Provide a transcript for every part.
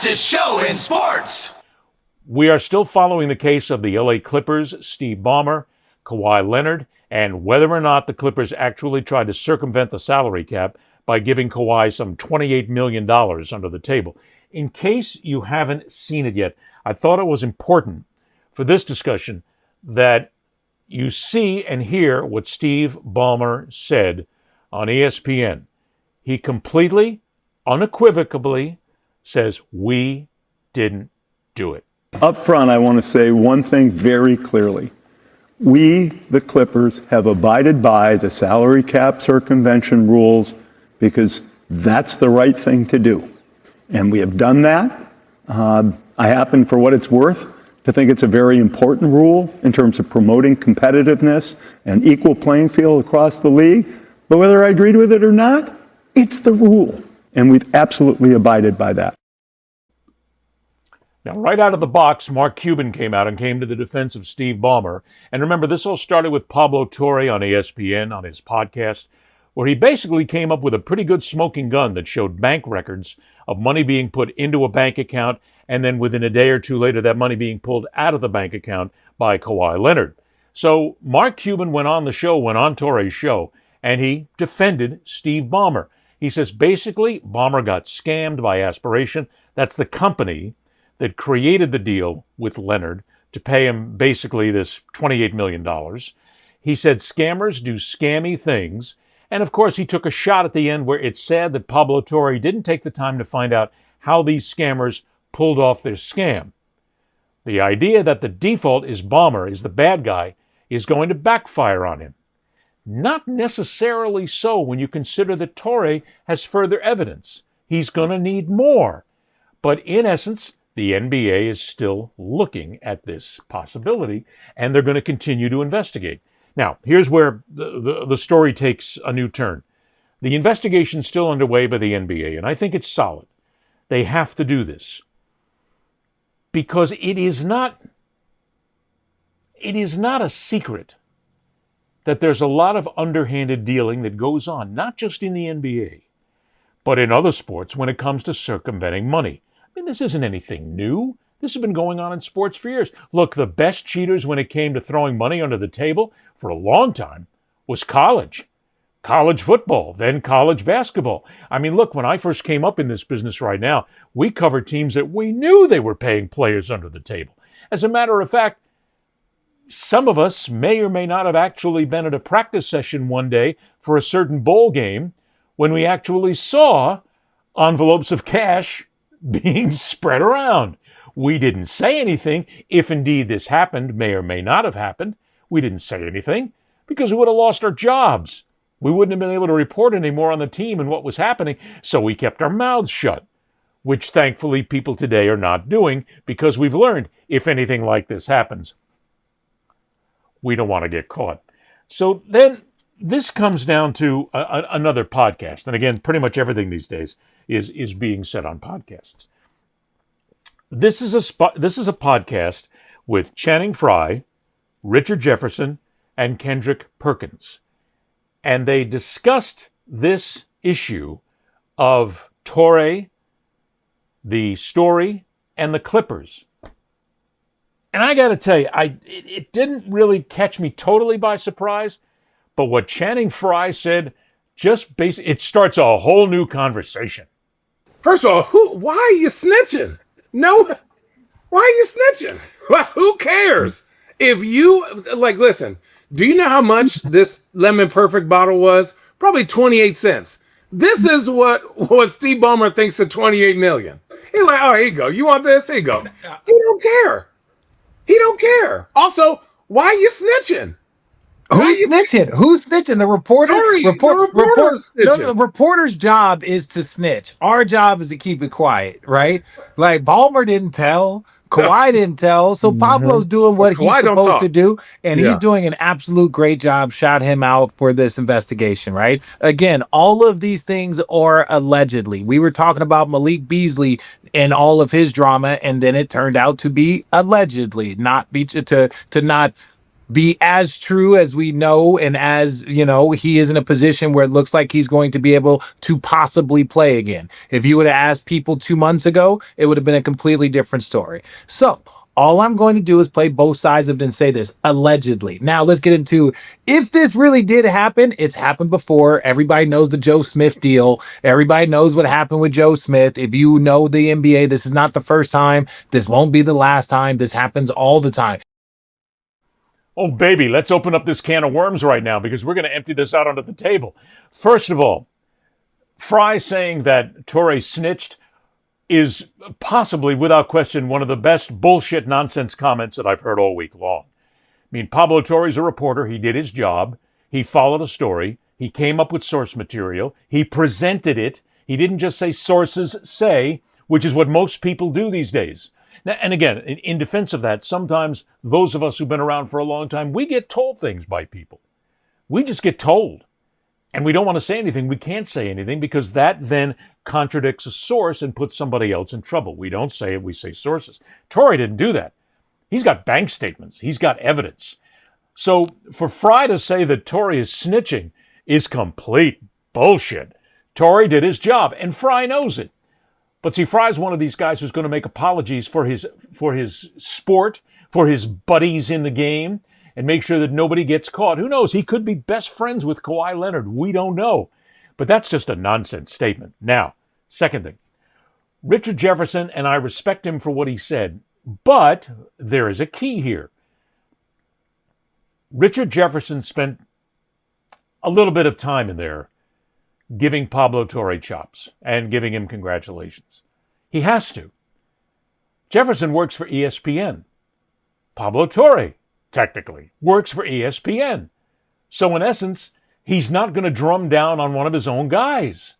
fastest show in sports. We are still following the case of the LA Clippers, Steve Ballmer, Kawhi Leonard, and whether or not the Clippers actually tried to circumvent the salary cap by giving Kawhi some $28 million under the table. In case you haven't seen it yet, I thought it was important for this discussion that you see and hear what Steve Ballmer said on ESPN. He completely, unequivocally says, we didn't do it. Up front, I want to say one thing very clearly. We, the Clippers, have abided by the salary cap circumvention rules because that's the right thing to do. And we have done that. I happen, for what it's worth, to think it's a very important rule in terms of promoting competitiveness and equal playing field across the league. But whether I agreed with it or not, it's the rule. And we've absolutely abided by that. Now, right out of the box, Mark Cuban came out and came to the defense of Steve Ballmer. And remember, this all started with Pablo Torre on ESPN on his podcast, where he basically came up with a pretty good smoking gun that showed bank records of money being put into a bank account, and then within a day or two later, that money being pulled out of the bank account by Kawhi Leonard. So Mark Cuban went on Torre's show, and he defended Steve Ballmer. He says basically Ballmer got scammed by Aspiration. That's the company that created the deal with Leonard to pay him basically this $28 million. He said scammers do scammy things. And of course, he took a shot at the end where it's sad that Pablo Torre didn't take the time to find out how these scammers pulled off their scam. The idea that the default is Ballmer, is the bad guy, is going to backfire on him. Not necessarily so when you consider that Torre has further evidence. He's going to need more. But in essence, the NBA is still looking at this possibility, and they're going to continue to investigate. Now, here's where the story takes a new turn. The investigation's still underway by the NBA, and I think it's solid. They have to do this. Because it is not a secret that there's a lot of underhanded dealing that goes on, not just in the NBA, but in other sports when it comes to circumventing money. I mean, this isn't anything new. This has been going on in sports for years. Look, the best cheaters when it came to throwing money under the table for a long time was college football, then college basketball. I mean, look, when I first came up in this business right now, we covered teams that we knew they were paying players under the table. As a matter of fact, some of us may or may not have actually been at a practice session one day for a certain bowl game when we actually saw envelopes of cash being spread around. We didn't say anything. If indeed this happened, may or may not have happened, we didn't say anything because we would have lost our jobs. We wouldn't have been able to report anymore on the team and what was happening, so we kept our mouths shut, which thankfully people today are not doing because we've learned if anything like this happens, we don't want to get caught. So then this comes down to another podcast. And again, pretty much everything these days is being said on podcasts. This is a podcast with Channing Frye, Richard Jefferson, and Kendrick Perkins. And they discussed this issue of Torre, the story, and the Clippers. And I got to tell you, it didn't really catch me totally by surprise, but what Channing Frye said it starts a whole new conversation. First of all, why are you snitching? No, why are you snitching? Who cares? If you, listen, do you know how much this Lemon Perfect bottle was? Probably 28 cents. This is what Steve Ballmer thinks of 28 million. He's like, oh, here you go. You want this? Here you go. He don't care. He don't care. Also, why are you snitching? Who's snitching? Who's snitching? The reporter. The reporter's job is to snitch. Our job is to keep it quiet, right? Like Ballmer didn't tell, Kawhi didn't tell, so Pablo's doing what he's supposed to do, and he's doing an absolute great job. Shot him out for this investigation, right? Again, all of these things are allegedly. We were talking about Malik Beasley and all of his drama, and then it turned out to be allegedly, not be to not be as true as we know, and as he is in a position where it looks like he's going to be able to possibly play again. If you would have asked people 2 months ago, it would have been a completely different story. So all I'm going to do is play both sides of it and say this: allegedly. Now let's get into, if this really did happen. It's happened before. Everybody knows the Joe Smith deal. Everybody knows what happened with Joe Smith. If you know the NBA, this is not the first time. This won't be the last time. This happens all the time. Oh, baby, let's open up this can of worms right now, because we're going to empty this out onto the table. First of all, Fry saying that Torre snitched is possibly, without question, one of the best bullshit nonsense comments that I've heard all week long. I mean, Pablo Torre's a reporter. He did his job. He followed a story. He came up with source material. He presented it. He didn't just say sources say, which is what most people do these days. Now, and again, in defense of that, sometimes those of us who've been around for a long time, we get told things by people. We just get told. And we don't want to say anything. We can't say anything, because that then contradicts a source and puts somebody else in trouble. We don't say it, we say sources. Torre didn't do that. He's got bank statements. He's got evidence. So for Fry to say that Torre is snitching is complete bullshit. Torre did his job, and Fry knows it. But see, Fry's one of these guys who's going to make apologies for his sport, for his buddies in the game, and make sure that nobody gets caught. Who knows? He could be best friends with Kawhi Leonard. We don't know. But that's just a nonsense statement. Now, second thing. Richard Jefferson, and I respect him for what he said, but there is a key here. Richard Jefferson spent a little bit of time in there giving Pablo Torre chops and giving him congratulations. He has to. Jefferson works for ESPN. Pablo Torre, technically, works for ESPN. So in essence, he's not going to drum down on one of his own guys.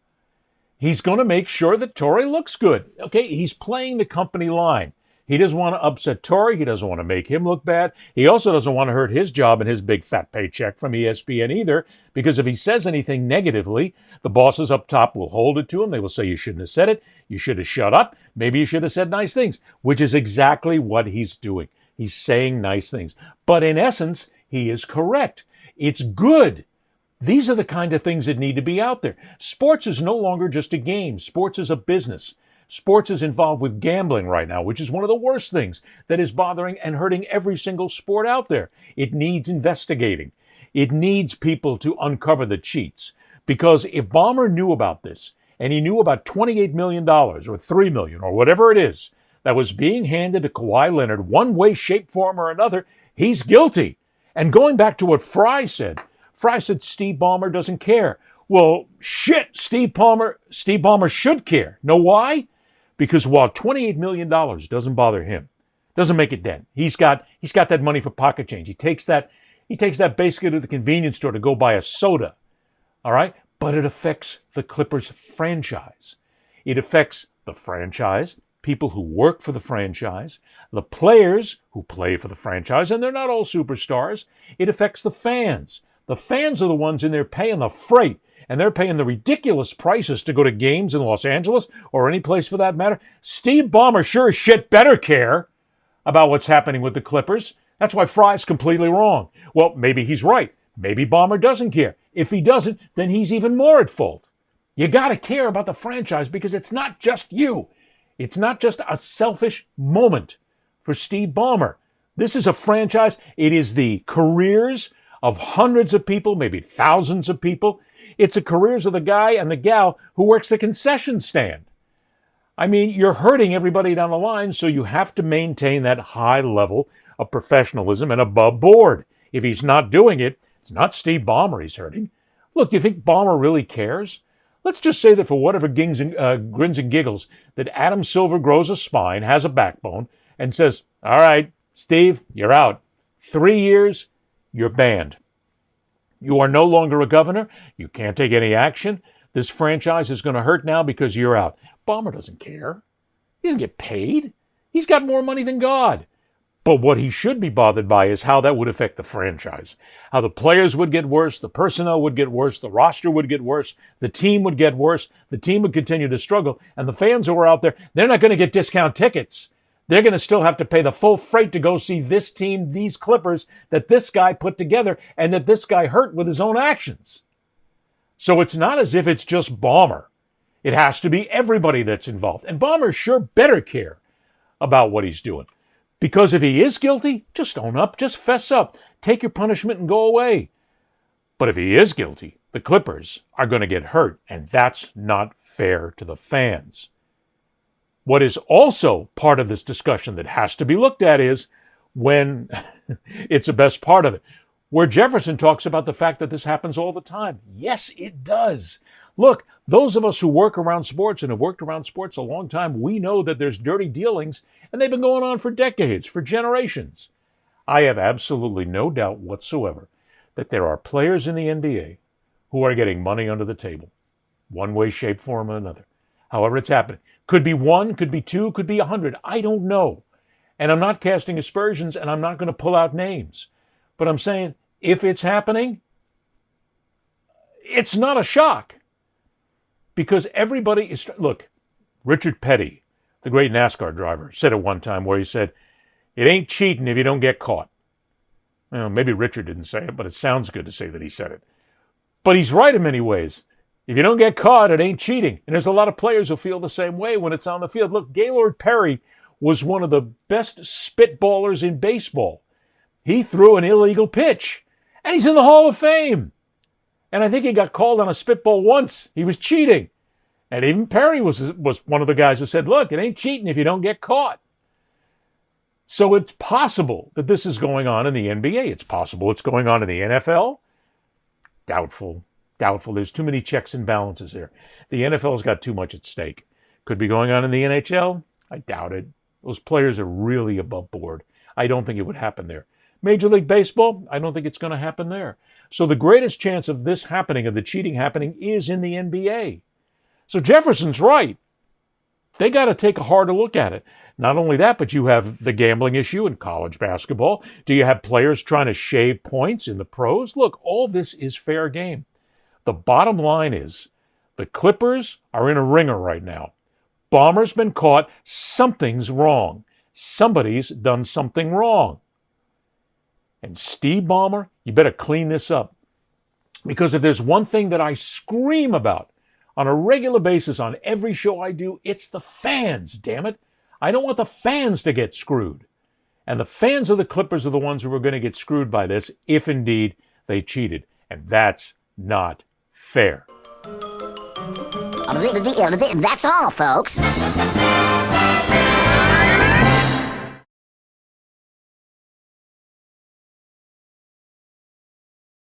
He's going to make sure that Torre looks good. Okay, he's playing the company line. He doesn't want to upset Torre. He doesn't want to make him look bad. He also doesn't want to hurt his job and his big fat paycheck from ESPN either, because if he says anything negatively, the bosses up top will hold it to him. They will say, you shouldn't have said it. You should have shut up. Maybe you should have said nice things, which is exactly what he's doing. He's saying nice things. But in essence, he is correct. It's good. These are the kind of things that need to be out there. Sports is no longer just a game. Sports is a business. Sports is involved with gambling right now, which is one of the worst things that is bothering and hurting every single sport out there. It needs investigating. It needs people to uncover the cheats. Because if Ballmer knew about this, and he knew about $28 million or $3 million or whatever it is that was being handed to Kawhi Leonard one way, shape, form, or another, he's guilty. And going back to what Fry said Steve Ballmer doesn't care. Well, shit, Steve Ballmer should care. Know why? Because while $28 million doesn't bother him, doesn't make a dent. He's got that money for pocket change. He takes that basically to the convenience store to go buy a soda. All right? But it affects the Clippers franchise. It affects the franchise, people who work for the franchise, the players who play for the franchise, and they're not all superstars. It affects the fans. The fans are the ones in there paying the freight, and they're paying the ridiculous prices to go to games in Los Angeles or any place for that matter. Steve Ballmer sure as shit better care about what's happening with the Clippers. That's why Fry's completely wrong. Well, maybe he's right. Maybe Ballmer doesn't care. If he doesn't, then he's even more at fault. You got to care about the franchise, because it's not just you. It's not just a selfish moment for Steve Ballmer. This is a franchise. It is the careers of hundreds of people, maybe thousands of people. It's the careers of the guy and the gal who works the concession stand. I mean, you're hurting everybody down the line, so you have to maintain that high level of professionalism and above board. If he's not doing it, it's not Steve Ballmer he's hurting. Look, do you think Ballmer really cares? Let's just say that for whatever grins and giggles, that Adam Silver grows a spine, has a backbone, and says, all right, Steve, you're out. 3 years, you're banned. You are no longer a governor. You can't take any action. This franchise is going to hurt now because you're out. Ballmer doesn't care. He doesn't get paid. He's got more money than God. But what he should be bothered by is how that would affect the franchise. How the players would get worse, the personnel would get worse, the roster would get worse, the team would get worse, the team would continue to struggle, and the fans who are out there, they're not going to get discount tickets. They're going to still have to pay the full freight to go see this team, these Clippers that this guy put together and that this guy hurt with his own actions. So it's not as if it's just Ballmer. It has to be everybody that's involved. And Ballmer sure better care about what he's doing. Because if he is guilty, just own up, just fess up, take your punishment and go away. But if he is guilty, the Clippers are going to get hurt, and that's not fair to the fans. What is also part of this discussion that has to be looked at is when it's the best part of it, where Jefferson talks about the fact that this happens all the time. Yes, it does. Look, those of us who work around sports and have worked around sports a long time, we know that there's dirty dealings, and they've been going on for decades, for generations. I have absolutely no doubt whatsoever that there are players in the NBA who are getting money under the table, one way, shape, form, or another. However it's happening. Could be one, could be two, could be 100. I don't know. And I'm not casting aspersions, and I'm not going to pull out names. But I'm saying, if it's happening, it's not a shock. Because everybody is... Look, Richard Petty, the great NASCAR driver, said it one time where he said, it ain't cheating if you don't get caught. Well, maybe Richard didn't say it, but it sounds good to say that he said it. But he's right in many ways. If you don't get caught, it ain't cheating. And there's a lot of players who feel the same way when it's on the field. Look, Gaylord Perry was one of the best spitballers in baseball. He threw an illegal pitch, and he's in the Hall of Fame. And I think he got called on a spitball once. He was cheating. And even Perry was one of the guys who said, look, it ain't cheating if you don't get caught. So it's possible that this is going on in the NBA. It's possible it's going on in the NFL. Doubtful. There's too many checks and balances there. The NFL's got too much at stake. Could be going on in the NHL? I doubt it. Those players are really above board. I don't think it would happen there. Major League Baseball? I don't think it's going to happen there. So the greatest chance of this happening, of the cheating happening, is in the NBA. So Jefferson's right. They got to take a harder look at it. Not only that, but you have the gambling issue in college basketball. Do you have players trying to shave points in the pros? Look, all this is fair game. The bottom line is the Clippers are in a ringer right now. Ballmer's been caught. Something's wrong. Somebody's done something wrong. And Steve Ballmer, you better clean this up. Because if there's one thing that I scream about on a regular basis on every show I do, it's the fans, damn it. I don't want the fans to get screwed. And the fans of the Clippers are the ones who are going to get screwed by this if indeed they cheated. And that's not fair. That's all, folks.